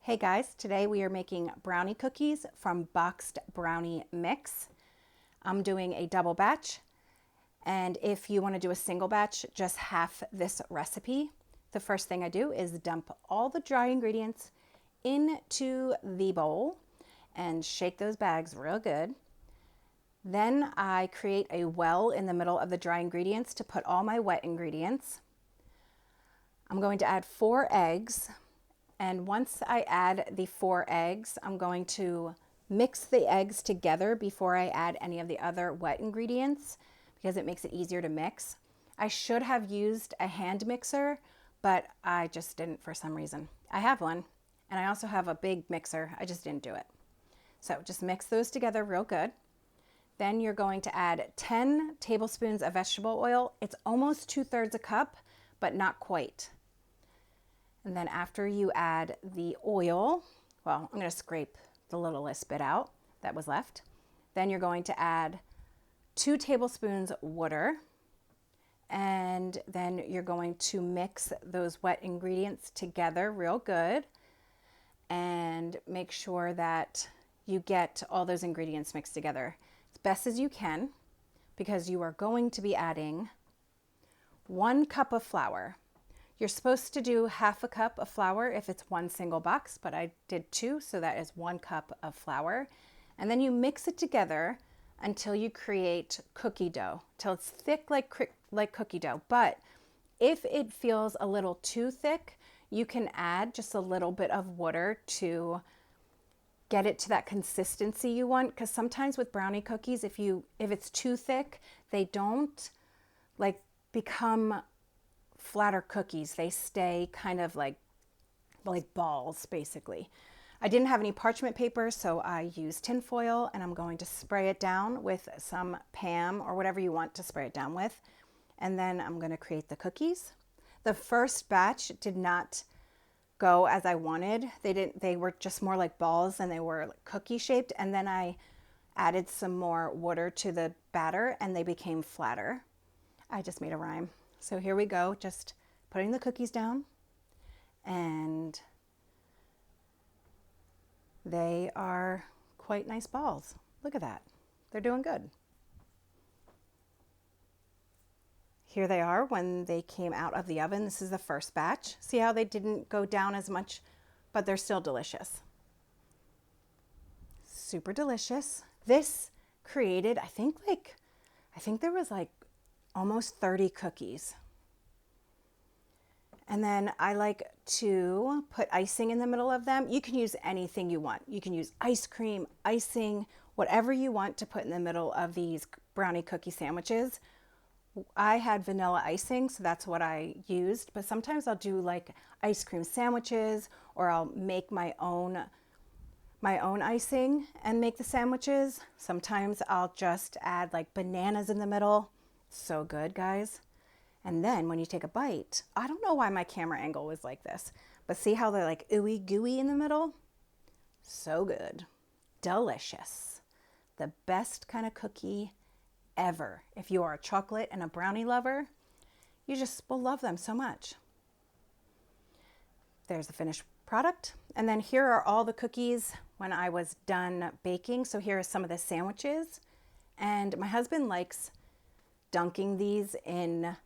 Hey guys, today we are making brownie cookies from boxed brownie mix. I'm doing a double batch, and if you want to do a single batch, just half this recipe. The first thing I do is dump all the dry ingredients into the bowl and shake those bags real good. Then I create a well in the middle of the dry ingredients to put all my wet ingredients. I'm going to add 4 eggs. And once I add the 4 eggs, I'm going to mix the eggs together before I add any of the other wet ingredients because it makes it easier to mix. I should have used a hand mixer, but I just didn't for some reason. I have one, and I also have a big mixer. I just didn't do it. So just mix those together real good. Then you're going to add 10 tablespoons of vegetable oil. It's almost 2/3 a cup, but not quite. And then after you add the oil, well, I'm going to scrape the littlest bit out that was left. Then you're going to add 2 tablespoons water. And then you're going to mix those wet ingredients together real good. And make sure that you get all those ingredients mixed together as best as you can, because you are going to be adding 1 cup of flour. You're supposed to do half a cup of flour if it's one single box, but I did 2, so that is 1 cup of flour. And then you mix it together until you create cookie dough, till it's thick like cookie dough. But if it feels a little too thick, you can add just a little bit of water to get it to that consistency you want, because sometimes with brownie cookies, if it's too thick, they don't become flatter cookies. They stay kind of like balls, basically. I didn't have any parchment paper, so I used tin foil, and I'm going to spray it down with some Pam or whatever you want to spray it down with. And then I'm going to create the cookies. The first batch did not go as I wanted. They were just more like balls than they were like cookie shaped. And then I added some more water to the batter and they became flatter. I just made a rhyme. So here we go, just putting the cookies down, and they are quite nice balls. Look at that. They're doing good. Here they are when they came out of the oven. This is the first batch. See how they didn't go down as much, but they're still delicious. Super delicious. This created, I think there was almost 30 cookies. And then I like to put icing in the middle of them. You can use anything you want. You can use ice cream, icing, whatever you want to put in the middle of these brownie cookie sandwiches. I had vanilla icing, so that's what I used. But sometimes I'll do like ice cream sandwiches, or I'll make my own icing and make the sandwiches. Sometimes I'll just add like bananas in the middle. So good, guys. And then when you take a bite, I don't know why my camera angle was like this, but see how they're like ooey gooey in the middle? So good. Delicious. The best kind of cookie ever. If you are a chocolate and a brownie lover, you just will love them so much. There's the finished product. And then here are all the cookies when I was done baking. So here are some of the sandwiches. And my husband likes dunking these in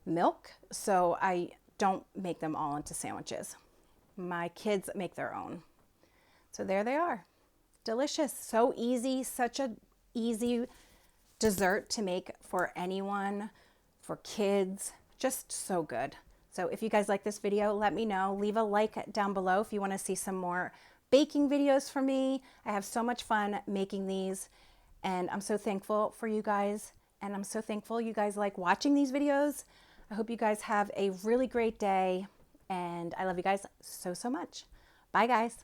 milk, so I don't make them all into sandwiches. My kids make their own. So there they are. Delicious. So easy. Such an easy dessert to make for anyone, for kids. Just so good. So if you guys like this video, let me know. Leave a like down below if you want to see some more baking videos from me. I have so much fun making these, and I'm so thankful for you guys. And I'm so thankful you guys like watching these videos. I hope you guys have a really great day. And I love you guys so, so much. Bye, guys.